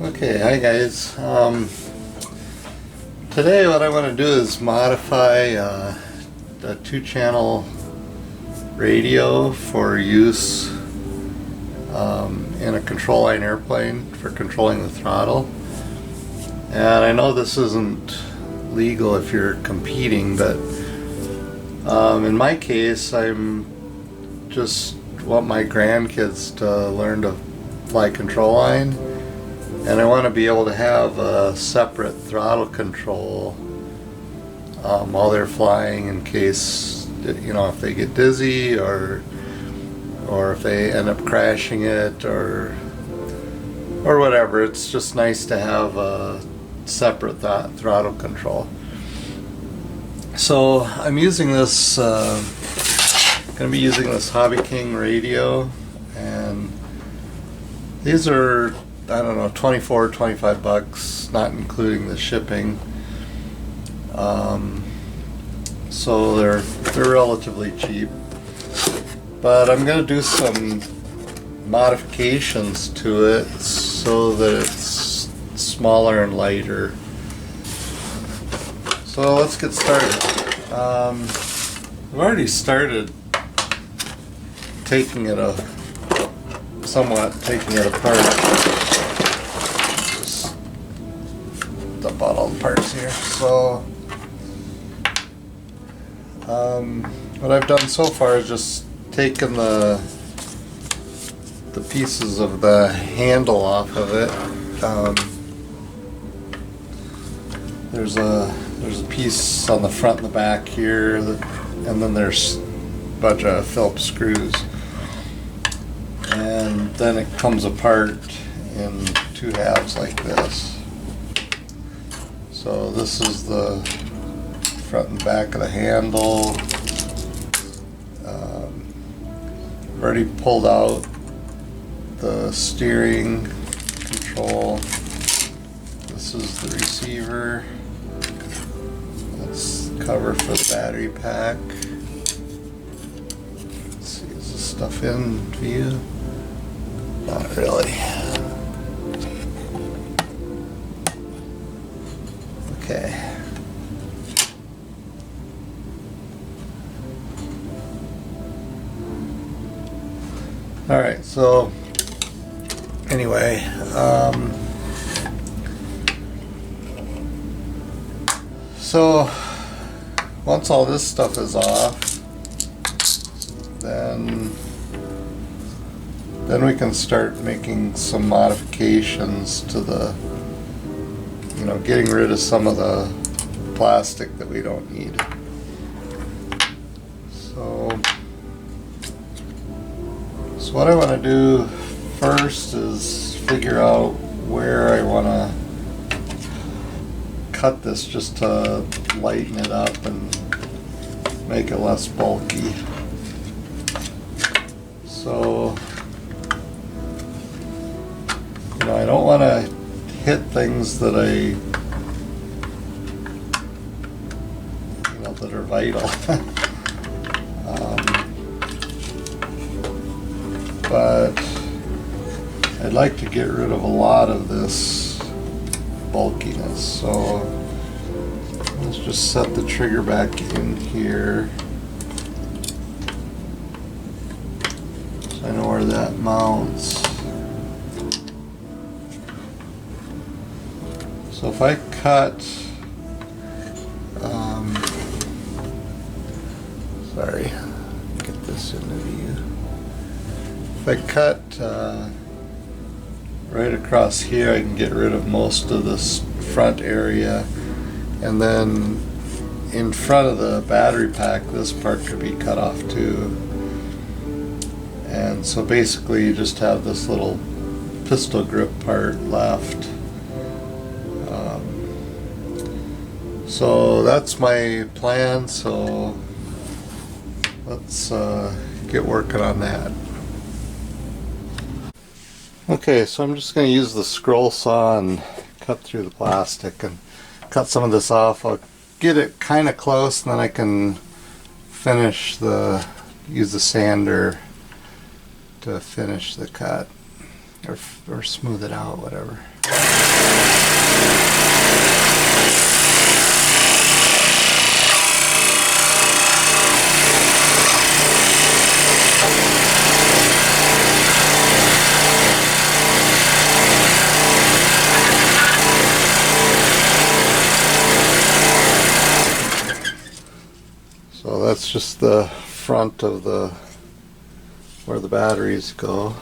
Okay, hi guys. Today what I want to do is modify a 2-channel radio for use in a control line airplane for controlling the throttle. And I know this isn't legal if you're competing, but in my case I'm just want my grandkids to learn to fly control line. And I want to be able to have a separate throttle control while they're flying, in case, you know, if they get dizzy or if they end up crashing it or whatever. It's just nice to have a separate throttle control. So I'm using this, going to be using this Hobby King radio, and these are, I don't know, 24, 25 bucks, not including the shipping. So they're relatively cheap. But I'm going to do some modifications to it so that it's smaller and lighter. So let's get started. I've already started taking it apart. Just dump out all the parts here. So what I've done so far is just taken the pieces of the handle off of it. There's a piece on the front and the back here, and then there's a bunch of Phillips screws. And then it comes apart in 2 halves like this. So this is the front and back of the handle. I've already pulled out the steering control. This is the receiver. That's the cover for the battery pack. Let's see, is this stuff in view? Not really. Okay. Alright, so anyway, so once all this stuff is off, then we can start making some modifications to the, you know, getting rid of some of the plastic that we don't need. So what I want to do first is figure out where I want to cut this, just to lighten it up and make it less bulky. So, you know, I don't want to hit things that that are vital. But I'd like to get rid of a lot of this bulkiness. So let's just set the trigger back in here, so I know where that mounts. So if I cut, sorry, get this into view. If I cut right across here, I can get rid of most of this front area, and then in front of the battery pack, this part could be cut off too. And so basically you just have this little pistol grip part left. So that's my plan, so let's get working on that. Okay, so I'm just going to use the scroll saw and cut through the plastic and cut some of this off. I'll get it kind of close, and then I can use the sander to finish the cut. or smooth it out, whatever. So that's just the front of the where the batteries go.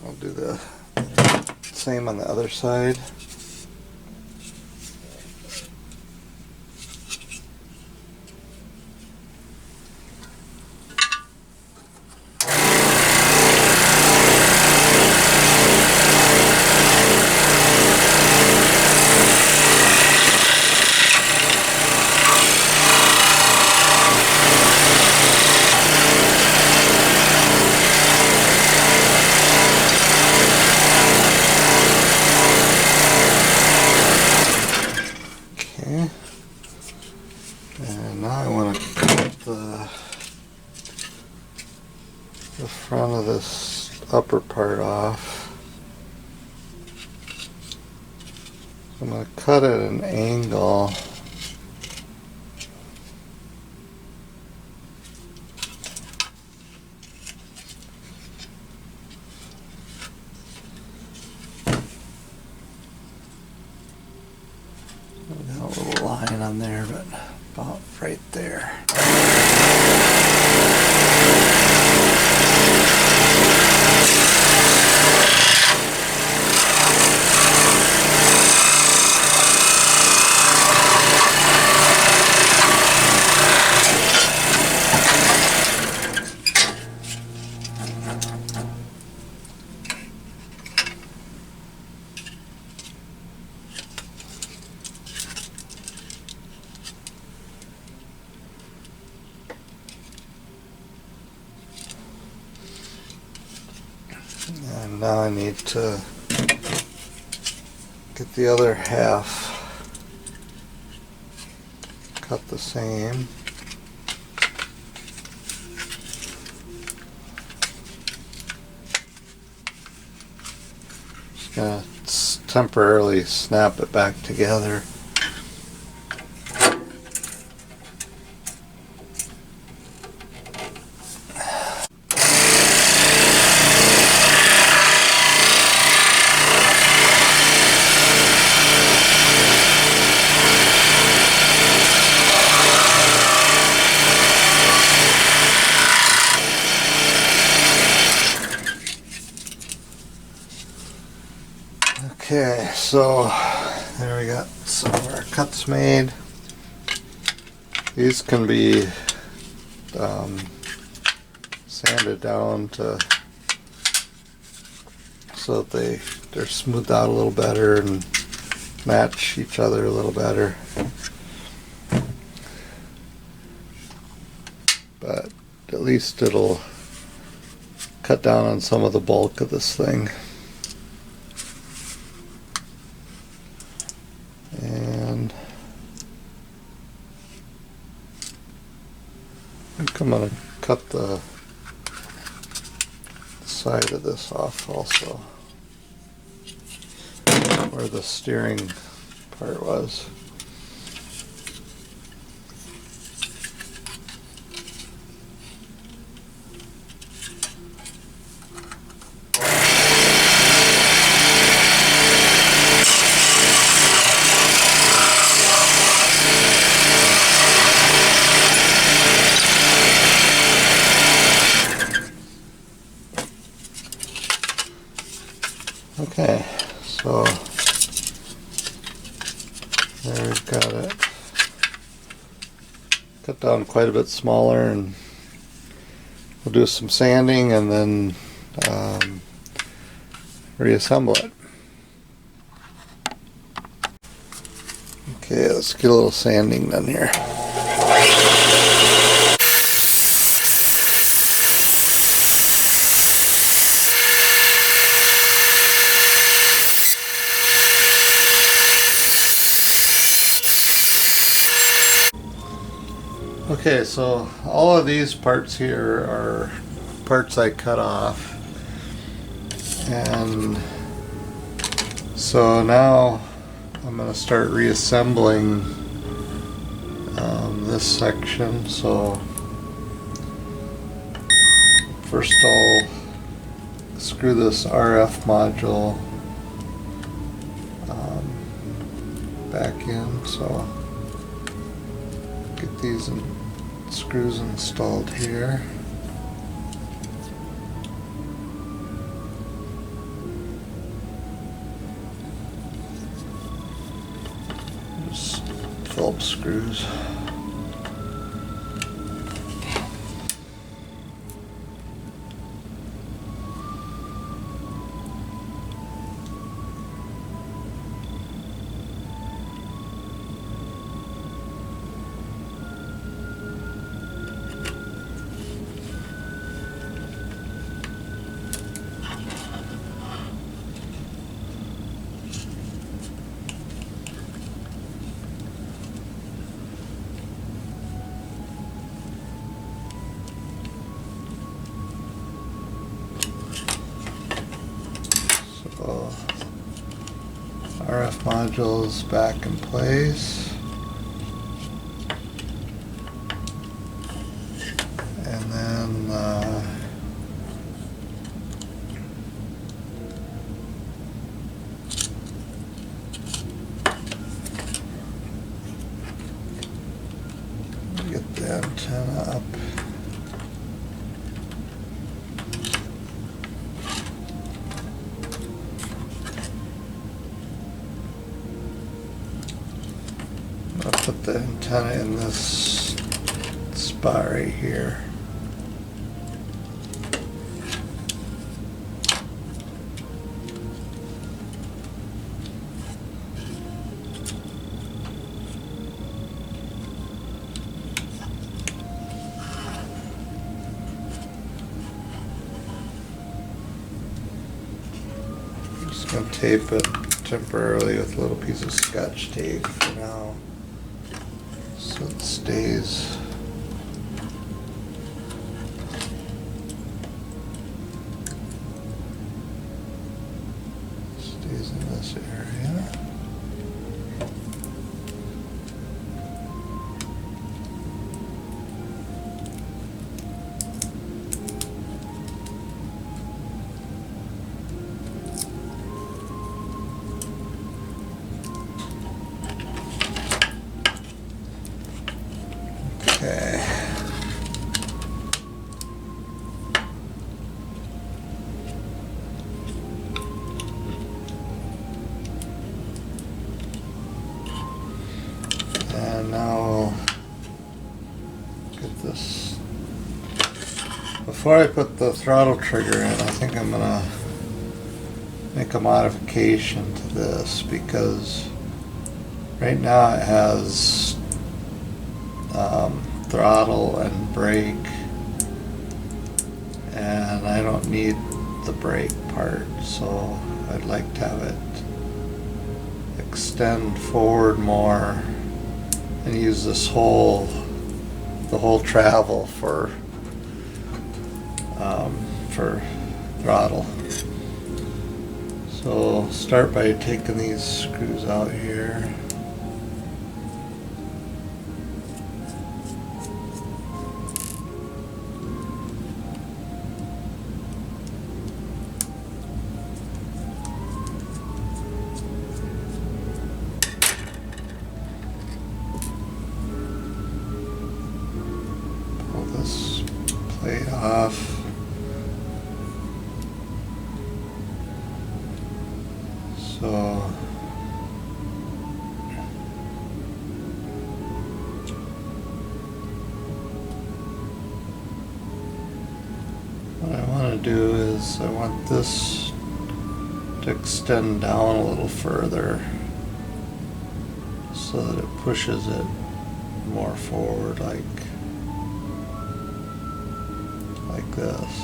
I'll do the same on the other side. And now I want to cut the front of this upper part off. I'm going to cut at an angle. Got a little line on there, but about right there. And now I need to get the other half cut the same. Just gonna temporarily snap it back together. Okay, so there we got some of our cuts made. These can be sanded down so that they're smoothed out a little better and match each other a little better. But at least it'll cut down on some of the bulk of this thing. And I think I'm going to cut the side of this off also, where the steering part was. Okay, so there we've got it cut down quite a bit smaller, and we'll do some sanding and then reassemble it. Okay, let's get a little sanding done here. Okay, so all of these parts here are parts I cut off, And so now I'm going to start reassembling this section. So first I'll screw this RF module back in. So get these screws installed here. Just Phillips screws. RF modules back in place, and then get the antenna up. I'll put the antenna in this spot right here. I'm just going to tape it temporarily with a little piece of Scotch tape for now, so it stays. Stays in this area. Okay. And now we'll get this. Before I put the throttle trigger in, I think I'm gonna make a modification to this, because right now it has throttle and brake, and I don't need the brake part, so I'd like to have it extend forward more and use the whole travel for throttle. So start by taking these screws out here. Pull this plate off. So what I want to do is I want this to extend down a little further so that it pushes it more forward, like this.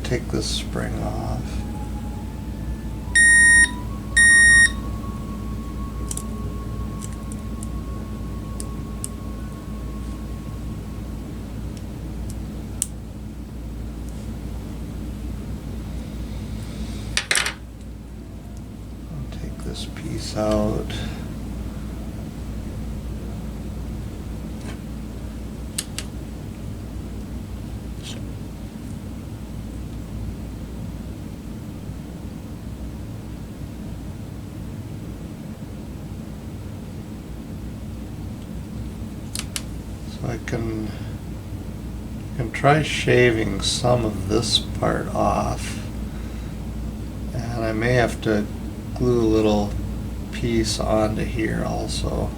take this spring off. I'll take this piece out. So I can try shaving some of this part off, and I may have to glue a little piece onto here also.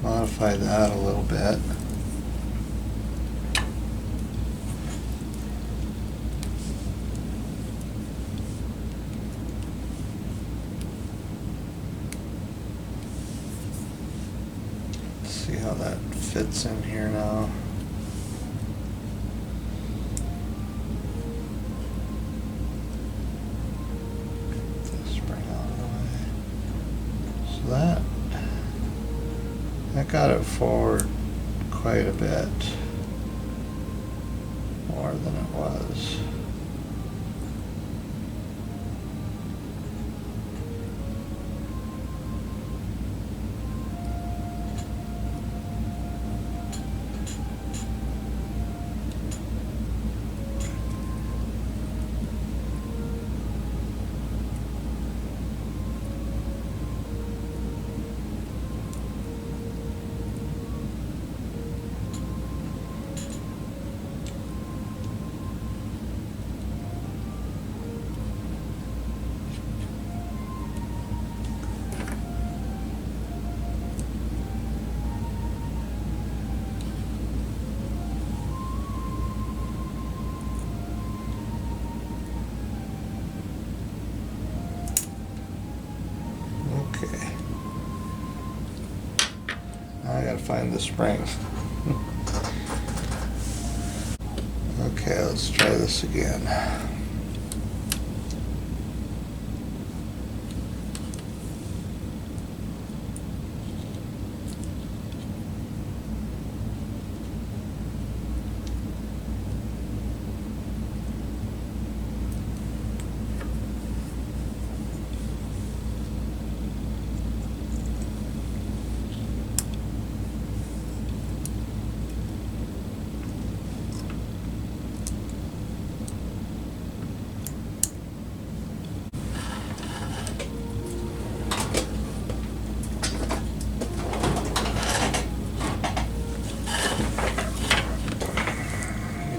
Modify that a little bit. Let's see how that fits in here now. Get this spring out of the way. So that got it forward quite a bit more than it was. I gotta find the spring. Okay, let's try this again.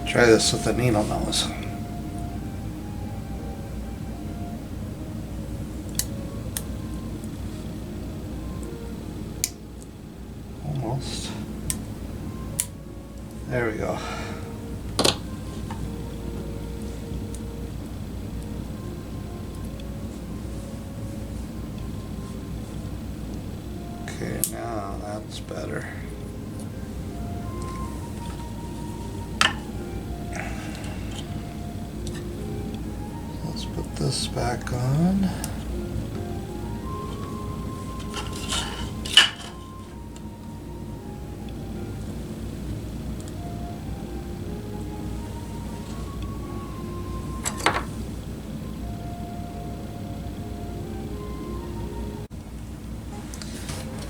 Try this with the needle nose. Almost. There we go. Okay, now that's better. Let's put this back on.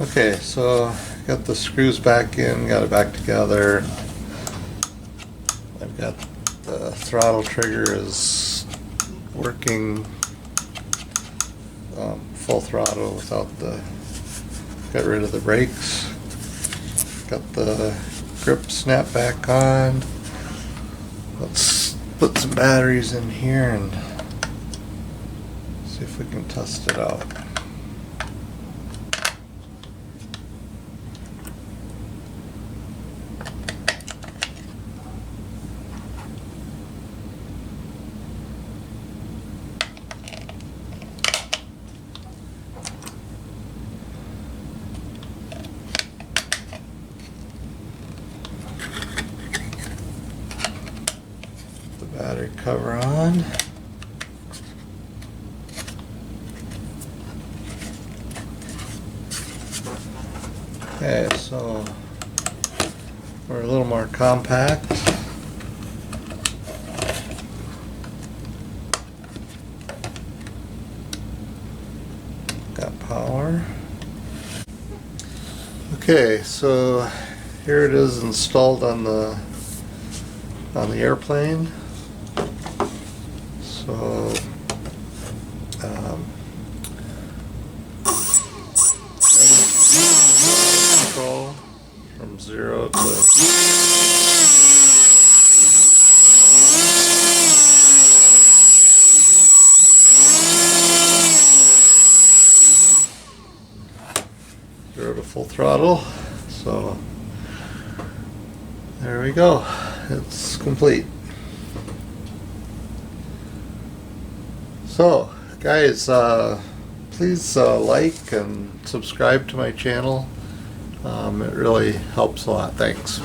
Okay, so got the screws back in, got it back together. I've got the throttle trigger is working full throttle without the got rid of the brakes, got the grip snap back on. Let's put some batteries in here and see if we can test it out. Battery cover on. Okay, so we're a little more compact. Got power. Okay, so here it is installed on the airplane. So control from 0 to 0 to full throttle. So there we go. It's complete. So, guys, please like and subscribe to my channel. It really helps a lot. Thanks.